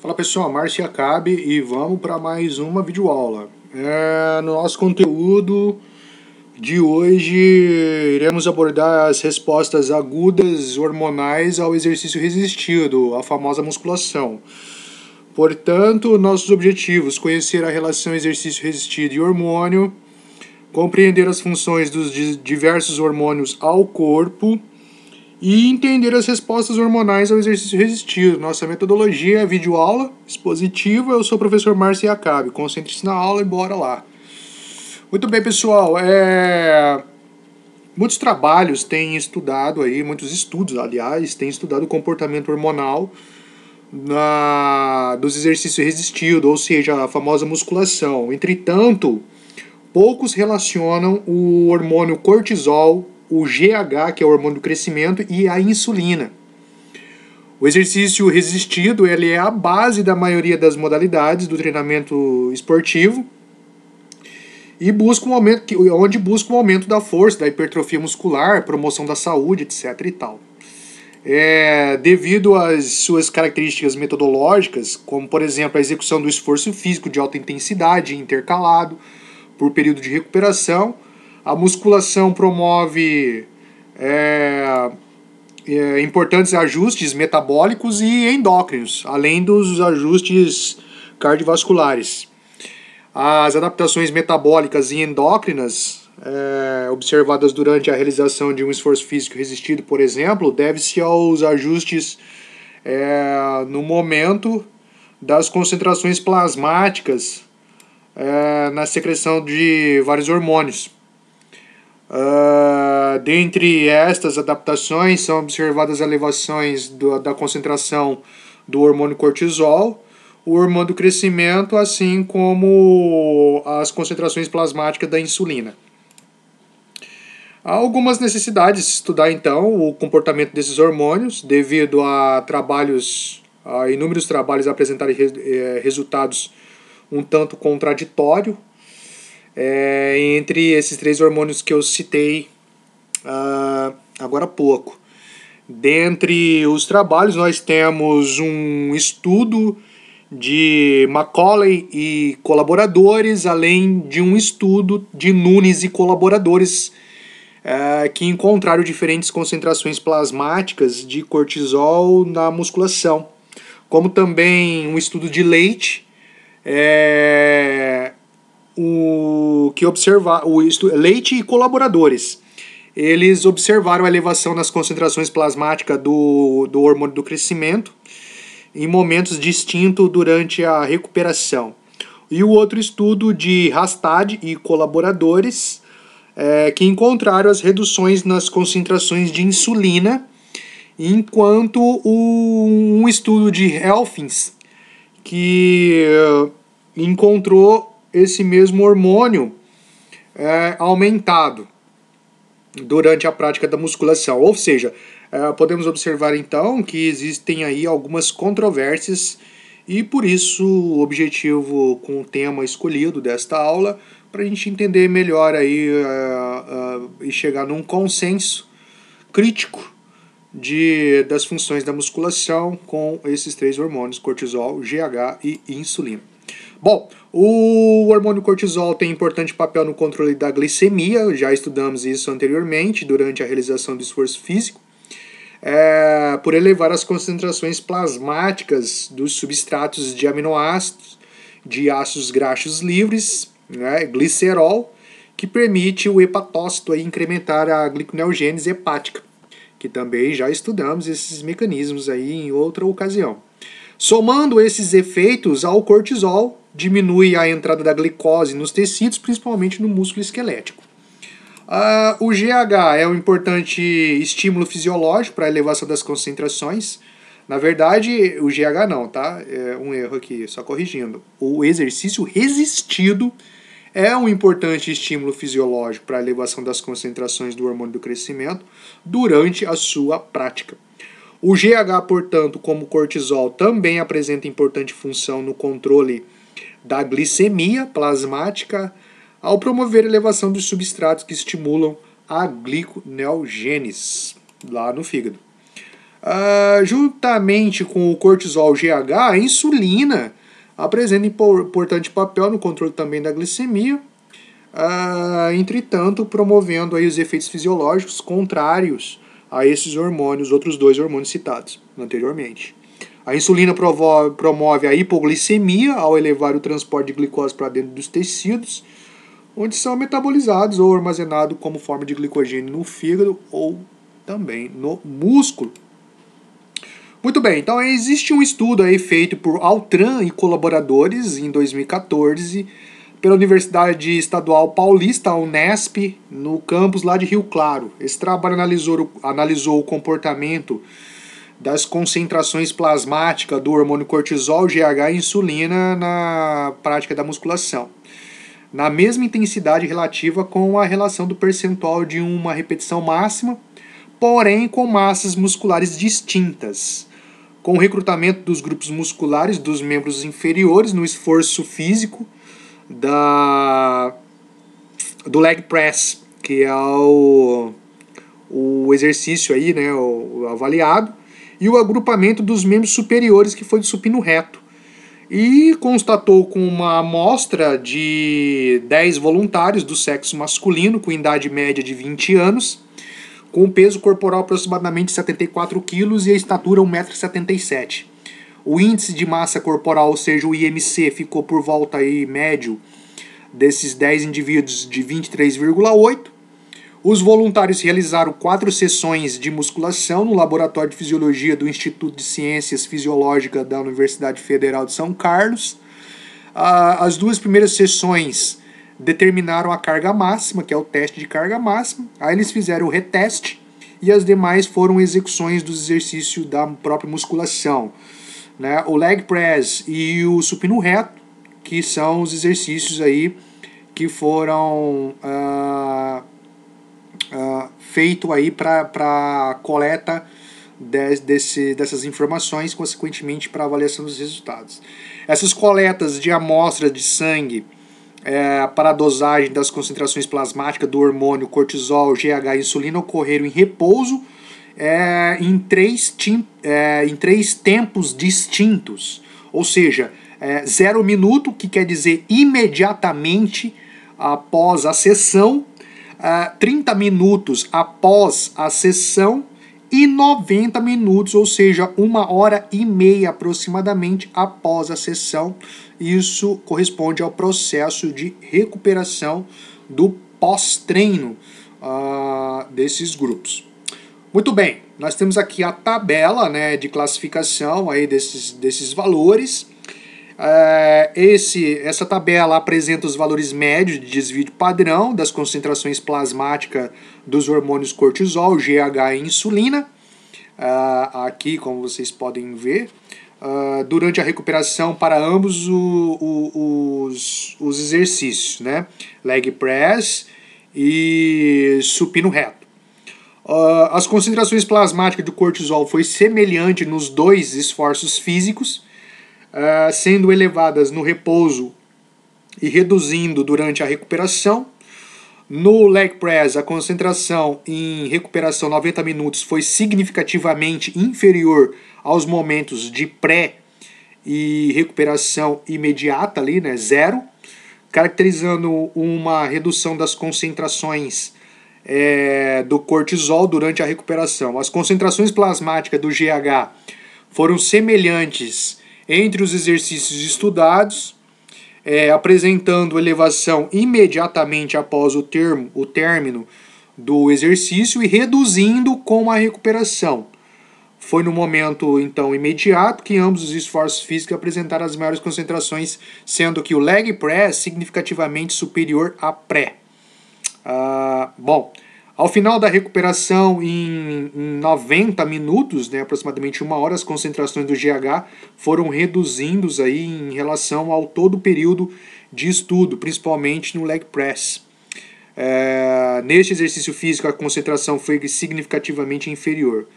Fala pessoal, Márcio Acabe e vamos para mais uma videoaula. No nosso conteúdo de hoje iremos abordar as respostas agudas hormonais ao exercício resistido, a famosa musculação. Portanto, nossos objetivos: conhecer a relação exercício resistido e hormônio, compreender as funções dos diversos hormônios ao corpo e entender as respostas hormonais ao exercício resistido. Nossa metodologia é videoaula expositiva. Eu sou o professor Márcio Acabe. Concentre-se na aula e bora lá. Muito bem, pessoal. Muitos trabalhos têm estudado aí, muitos estudos, aliás, têm estudado o comportamento hormonal dos exercícios resistidos, ou seja, a famosa musculação. Entretanto, poucos relacionam o hormônio cortisol, o GH, que é o hormônio do crescimento, e a insulina. O exercício resistido ele é a base da maioria das modalidades do treinamento esportivo e busca onde busca um aumento da força, da hipertrofia muscular, promoção da saúde, etc. e tal. Devido às suas características metodológicas, como por exemplo a execução do esforço físico de alta intensidade intercalado por período de recuperação, a musculação promove importantes ajustes metabólicos e endócrinos, além dos ajustes cardiovasculares. As adaptações metabólicas e endócrinas observadas durante a realização de um esforço físico resistido, por exemplo, deve-se aos ajustes no momento das concentrações plasmáticas na secreção de vários hormônios. Dentre estas adaptações são observadas elevações da concentração do hormônio cortisol, o hormônio do crescimento, assim como as concentrações plasmáticas da insulina. Há algumas necessidades de estudar então o comportamento desses hormônios, devido a inúmeros trabalhos apresentarem resultados um tanto contraditórios entre esses três hormônios que eu citei agora há pouco. Dentre os trabalhos, nós temos um estudo de Macaulay e colaboradores, além de um estudo de Nunes e colaboradores que encontraram diferentes concentrações plasmáticas de cortisol na musculação, como também um estudo de Leite, Leite e colaboradores. Eles observaram a elevação nas concentrações plasmáticas do hormônio do crescimento em momentos distintos durante a recuperação. E o outro estudo de Rastad e colaboradores, que encontraram as reduções nas concentrações de insulina, enquanto um estudo de Elfins, que encontrou esse mesmo hormônio aumentado durante a prática da musculação. Ou seja, podemos observar então que existem aí algumas controvérsias e por isso o objetivo com o tema escolhido desta aula, para a gente entender melhor aí e chegar num consenso crítico das funções da musculação com esses três hormônios, cortisol, GH e insulina. Bom, o hormônio cortisol tem importante papel no controle da glicemia, já estudamos isso anteriormente, durante a realização do esforço físico, por elevar as concentrações plasmáticas dos substratos de aminoácidos, de ácidos graxos livres, glicerol, que permite o hepatócito incrementar a gliconeogênese hepática, que também já estudamos esses mecanismos aí em outra ocasião. Somando esses efeitos ao cortisol, diminui a entrada da glicose nos tecidos, principalmente no músculo esquelético. O GH é um importante estímulo fisiológico para a elevação das concentrações. Na verdade, o GH não, tá? É um erro aqui, só corrigindo. O exercício resistido é um importante estímulo fisiológico para a elevação das concentrações do hormônio do crescimento durante a sua prática. O GH, portanto, como cortisol, também apresenta importante função no controle da glicemia plasmática ao promover a elevação dos substratos que estimulam a gliconeogênese lá no fígado. Juntamente com o cortisol GH, a insulina apresenta importante papel no controle também da glicemia, entretanto, promovendo aí os efeitos fisiológicos contrários a esses hormônios, outros dois hormônios citados anteriormente. A insulina promove a hipoglicemia ao elevar o transporte de glicose para dentro dos tecidos, onde são metabolizados ou armazenados como forma de glicogênio no fígado ou também no músculo. Muito bem, então existe um estudo aí feito por Altran e colaboradores em 2014 pela Universidade Estadual Paulista, a Unesp, no campus lá de Rio Claro. Esse trabalho analisou o comportamento das concentrações plasmáticas do hormônio cortisol, GH e insulina na prática da musculação, na mesma intensidade relativa com a relação do percentual de uma repetição máxima, porém com massas musculares distintas, com o recrutamento dos grupos musculares dos membros inferiores no esforço físico do leg press, que é o exercício aí, né, o avaliado, e o agrupamento dos membros superiores, que foi do supino reto. E constatou com uma amostra de 10 voluntários do sexo masculino, com idade média de 20 anos, com um peso corporal aproximadamente 74 kg e a estatura 1,77 m. O índice de massa corporal, ou seja, o IMC, ficou por volta aí médio desses 10 indivíduos de 23,8. Os voluntários realizaram 4 sessões de musculação no Laboratório de Fisiologia do Instituto de Ciências Fisiológicas da Universidade Federal de São Carlos. As 2 primeiras sessões determinaram a carga máxima, que é o teste de carga máxima. Aí eles fizeram o reteste e as demais foram execuções dos exercícios da própria musculação, né? O leg press e o supino reto, que são os exercícios aí que foram feito aí para coleta dessas informações, consequentemente para avaliação dos resultados. Essas coletas de amostras de sangue para a dosagem das concentrações plasmáticas do hormônio cortisol, GH e insulina ocorreram em repouso em três tempos distintos, ou seja, 0 minuto, que quer dizer imediatamente após a sessão, 30 minutos após a sessão e 90 minutos, ou seja, 1h30 aproximadamente após a sessão. Isso corresponde ao processo de recuperação do pós-treino desses grupos. Muito bem, nós temos aqui a tabela, né, de classificação aí desses valores. Essa tabela apresenta os valores médios de desvio padrão das concentrações plasmáticas dos hormônios cortisol, GH e insulina. Aqui, como vocês podem ver, durante a recuperação para ambos os exercícios, né? Leg press e supino reto. As concentrações plasmáticas do cortisol foi semelhante nos 2 esforços físicos, sendo elevadas no repouso e reduzindo durante a recuperação. No leg press, a concentração em recuperação 90 minutos foi significativamente inferior aos momentos de pré e recuperação imediata, ali, né, 0, caracterizando uma redução das concentrações do cortisol durante a recuperação. As concentrações plasmáticas do GH foram semelhantes entre os exercícios estudados, apresentando elevação imediatamente após o término do exercício e reduzindo com a recuperação. Foi no momento, então, imediato que ambos os esforços físicos apresentaram as maiores concentrações, sendo que o leg press significativamente superior à pré. Ao final da recuperação, em 90 minutos, né, aproximadamente 1 hora, as concentrações do GH foram reduzindo aí em relação ao todo o período de estudo, principalmente no leg press. Neste exercício físico, a concentração foi significativamente inferior.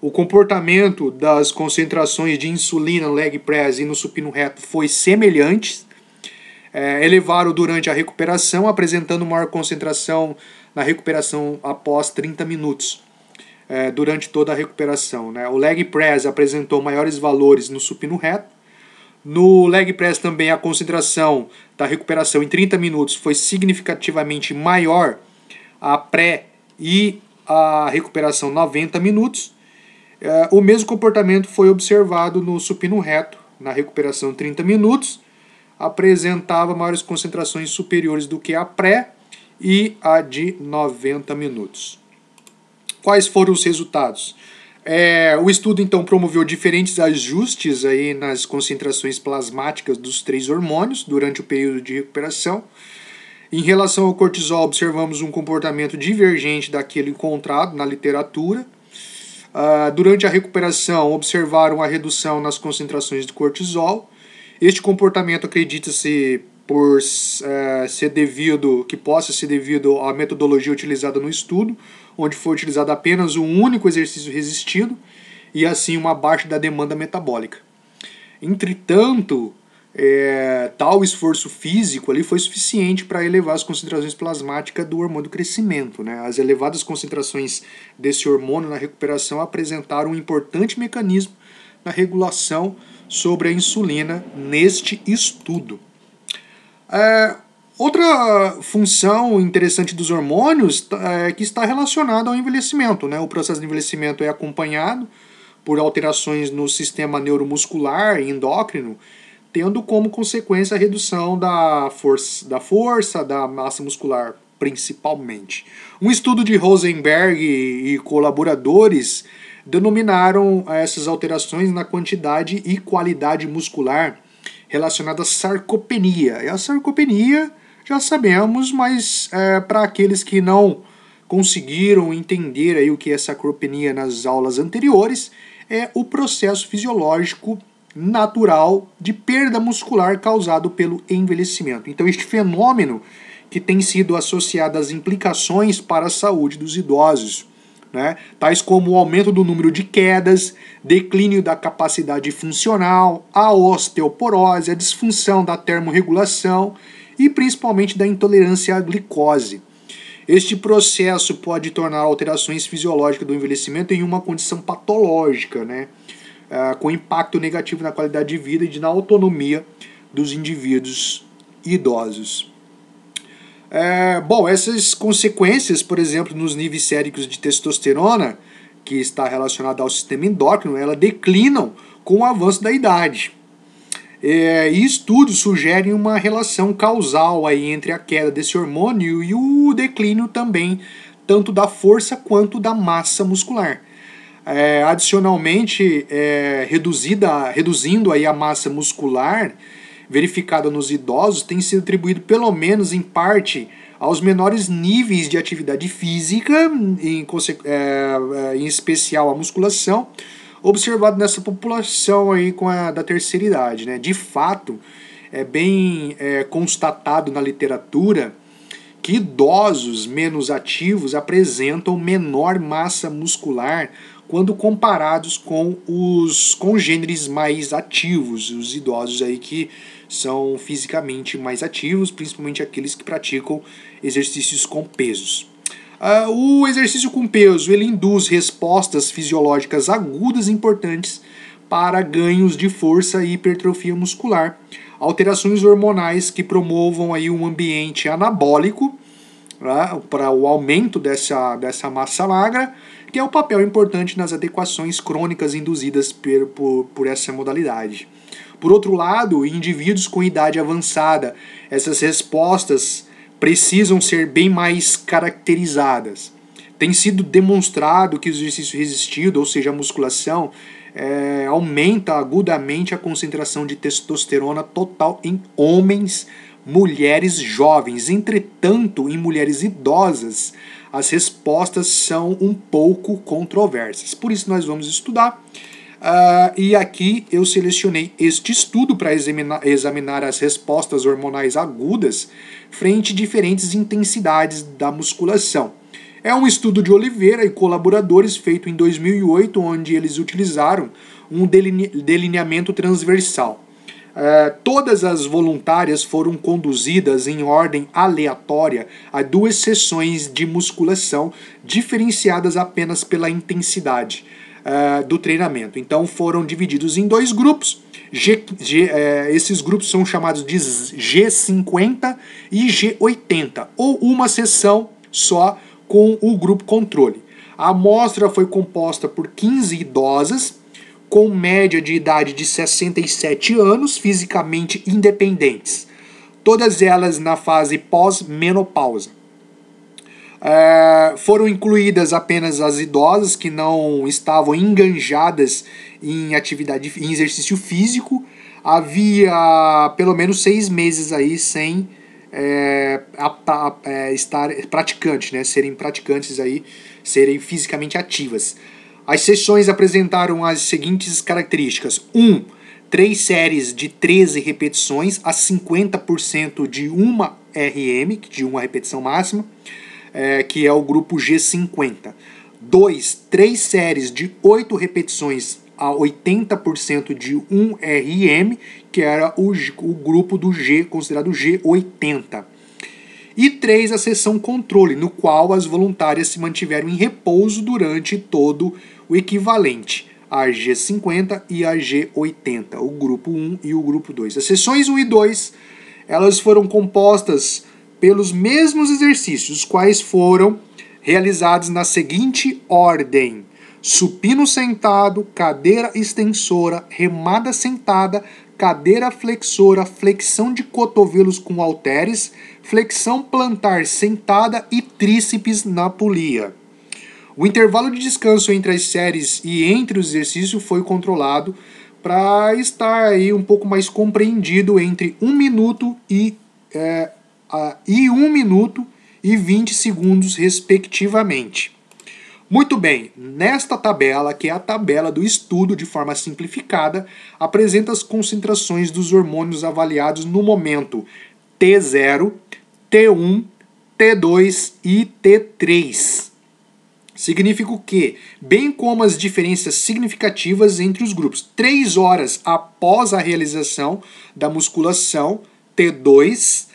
O comportamento das concentrações de insulina no leg press e no supino reto foi semelhante. Elevaram durante a recuperação, apresentando maior concentração na recuperação após 30 minutos. durante toda a recuperação, né? O leg press apresentou maiores valores no supino reto. No leg press também a concentração da recuperação em 30 minutos foi significativamente maior a pré e a recuperação 90 minutos. O mesmo comportamento foi observado no supino reto, na recuperação 30 minutos, apresentava maiores concentrações superiores do que a pré e a de 90 minutos. Quais foram os resultados? O estudo então promoveu diferentes ajustes aí nas concentrações plasmáticas dos 3 hormônios durante o período de recuperação. Em relação ao cortisol, observamos um comportamento divergente daquele encontrado na literatura. Durante a recuperação, observaram a redução nas concentrações de cortisol. Este comportamento acredita-se que possa ser devido à metodologia utilizada no estudo, onde foi utilizado apenas um único exercício resistido e assim uma baixa da demanda metabólica. Entretanto, tal esforço físico ali foi suficiente para elevar as concentrações plasmáticas do hormônio do crescimento, né? As elevadas concentrações desse hormônio na recuperação apresentaram um importante mecanismo na regulação sobre a insulina neste estudo. Outra função interessante dos hormônios é que está relacionada ao envelhecimento, né? O processo de envelhecimento é acompanhado por alterações no sistema neuromuscular e endócrino, tendo como consequência a redução da força da massa muscular, principalmente. Um estudo de Rosenberg e colaboradores denominaram essas alterações na quantidade e qualidade muscular relacionada à sarcopenia. E a sarcopenia, já sabemos, mas para aqueles que não conseguiram entender aí o que é sarcopenia nas aulas anteriores, é o processo fisiológico natural de perda muscular causado pelo envelhecimento. Então, este fenômeno que tem sido associado às implicações para a saúde dos idosos, né, tais como o aumento do número de quedas, declínio da capacidade funcional, a osteoporose, a disfunção da termorregulação e principalmente da intolerância à glicose. Este processo pode tornar alterações fisiológicas do envelhecimento em uma condição patológica, né, com impacto negativo na qualidade de vida e na autonomia dos indivíduos idosos. Essas consequências, por exemplo, nos níveis séricos de testosterona, que está relacionada ao sistema endócrino, ela declinam com o avanço da idade. E estudos sugerem uma relação causal aí entre a queda desse hormônio e o declínio também, tanto da força quanto da massa muscular. Adicionalmente, reduzindo aí a massa muscular verificada nos idosos, tem sido atribuído pelo menos em parte aos menores níveis de atividade física, em especial a musculação, observado nessa população aí da terceira idade, né? De fato, é bem constatado na literatura que idosos menos ativos apresentam menor massa muscular quando comparados com os congêneres mais ativos, os idosos aí que são fisicamente mais ativos, principalmente aqueles que praticam exercícios com pesos. O exercício com peso ele induz respostas fisiológicas agudas importantes para ganhos de força e hipertrofia muscular, alterações hormonais que promovam aí um ambiente anabólico, né, para o aumento dessa massa magra, que é o papel importante nas adequações crônicas induzidas por essa modalidade. Por outro lado, em indivíduos com idade avançada, essas respostas precisam ser bem mais caracterizadas. Tem sido demonstrado que o exercício resistido, ou seja, a musculação, aumenta agudamente a concentração de testosterona total em homens, mulheres jovens. Entretanto, em mulheres idosas, as respostas são um pouco controversas. Por isso nós vamos estudar. E aqui eu selecionei este estudo para examinar as respostas hormonais agudas frente a diferentes intensidades da musculação. É um estudo de Oliveira e colaboradores feito em 2008, onde eles utilizaram um delineamento transversal. Todas as voluntárias foram conduzidas em ordem aleatória a 2 sessões de musculação, diferenciadas apenas pela intensidade do treinamento. Então foram divididos em 2 grupos. Esses grupos são chamados de G50 e G80, ou uma sessão só com o grupo controle. A amostra foi composta por 15 idosas, com média de idade de 67 anos, fisicamente independentes. Todas elas na fase pós-menopausa. Foram incluídas apenas as idosas que não estavam enganjadas em em exercício físico. Havia pelo menos 6 meses aí sem estar praticante, né? Serem praticantes aí, serem fisicamente ativas. As sessões apresentaram as seguintes características. 3 séries de 13 repetições a 50% de uma RM, de uma repetição máxima, que é o grupo G50. 3 séries de 8 repetições a 80% de 1 RM, que era o grupo do G, considerado G80. E 3, a sessão controle, no qual as voluntárias se mantiveram em repouso durante todo o equivalente a G50 e a G80, o grupo 1 e o grupo 2. As sessões 1 e 2, elas foram compostas pelos mesmos exercícios, os quais foram realizados na seguinte ordem: supino sentado, cadeira extensora, remada sentada, cadeira flexora, flexão de cotovelos com halteres, flexão plantar sentada e tríceps na polia. O intervalo de descanso entre as séries e entre os exercícios foi controlado para estar aí um pouco mais compreendido entre 1 minuto e 1 minuto e 20 segundos, respectivamente. Muito bem, nesta tabela, que é a tabela do estudo de forma simplificada, apresenta as concentrações dos hormônios avaliados no momento T0, T1, T2 e T3. Significa o quê? Bem como as diferenças significativas entre os grupos. 3 horas após a realização da musculação, T2,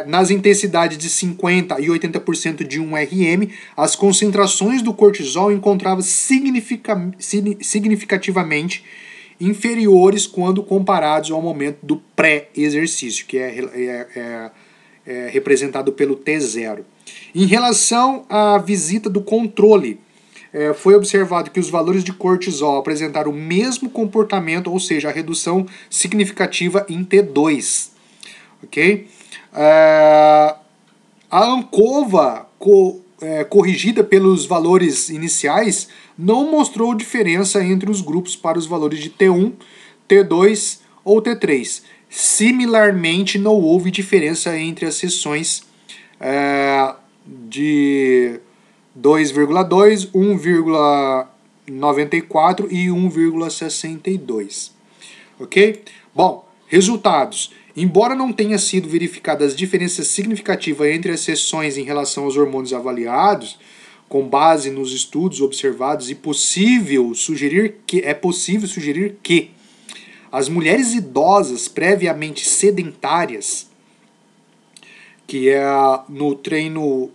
nas intensidades de 50% e 80% de 1 RM, as concentrações do cortisol encontravam-se significativamente inferiores quando comparados ao momento do pré-exercício, que é representado pelo T0. Em relação à visita do controle, foi observado que os valores de cortisol apresentaram o mesmo comportamento, ou seja, a redução significativa em T2. Ok? A ANCOVA, corrigida pelos valores iniciais, não mostrou diferença entre os grupos para os valores de T1, T2 ou T3. Similarmente, não houve diferença entre as sessões de 2,2, 1,94 e 1,62. Ok? Bom, resultados. Embora não tenha sido verificadas diferenças significativas entre as sessões em relação aos hormônios avaliados, com base nos estudos observados, é possível sugerir que as mulheres idosas previamente sedentárias, que é no treino,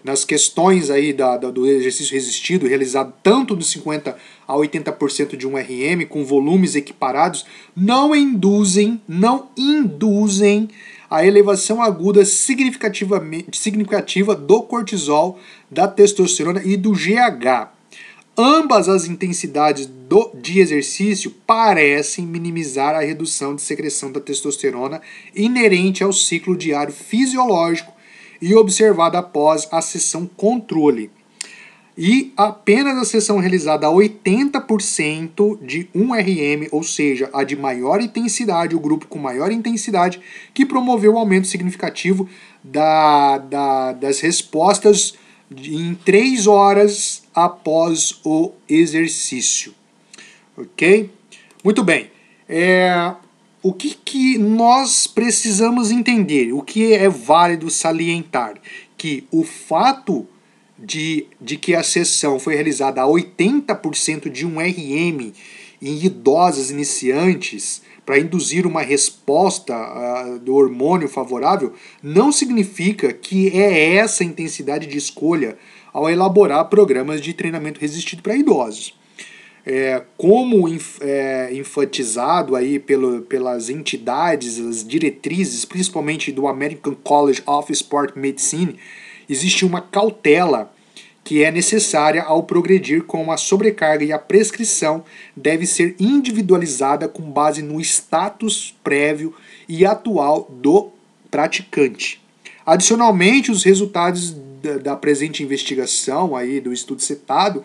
nas questões aí do exercício resistido, realizado tanto de 50% a 80% de 1 RM, com volumes equiparados, não induzem a elevação aguda significativa do cortisol, da testosterona e do GH. Ambas as intensidades de exercício parecem minimizar a redução de secreção da testosterona inerente ao ciclo diário fisiológico e observada após a sessão controle. E apenas a sessão realizada a 80% de 1 RM, ou seja, a de maior intensidade, o grupo com maior intensidade, que promoveu o aumento significativo das respostas em 3 horas após o exercício. Ok? Muito bem. O que nós precisamos entender? O que é válido salientar? Que o fato de que a sessão foi realizada a 80% de um RM em idosas iniciantes para induzir uma resposta do hormônio favorável, não significa que é essa a intensidade de escolha ao elaborar programas de treinamento resistido para idosos. Como enfatizado aí pelas entidades, as diretrizes, principalmente do American College of Sport Medicine, existe uma cautela que é necessária ao progredir com a sobrecarga, e a prescrição deve ser individualizada com base no status prévio e atual do praticante. Adicionalmente, os resultados da presente investigação aí do estudo citado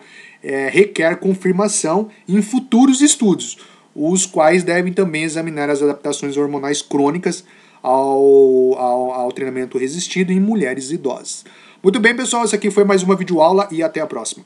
requer confirmação em futuros estudos, os quais devem também examinar as adaptações hormonais crônicas ao treinamento resistido em mulheres idosas. Muito bem, pessoal, essa aqui foi mais uma videoaula e até a próxima.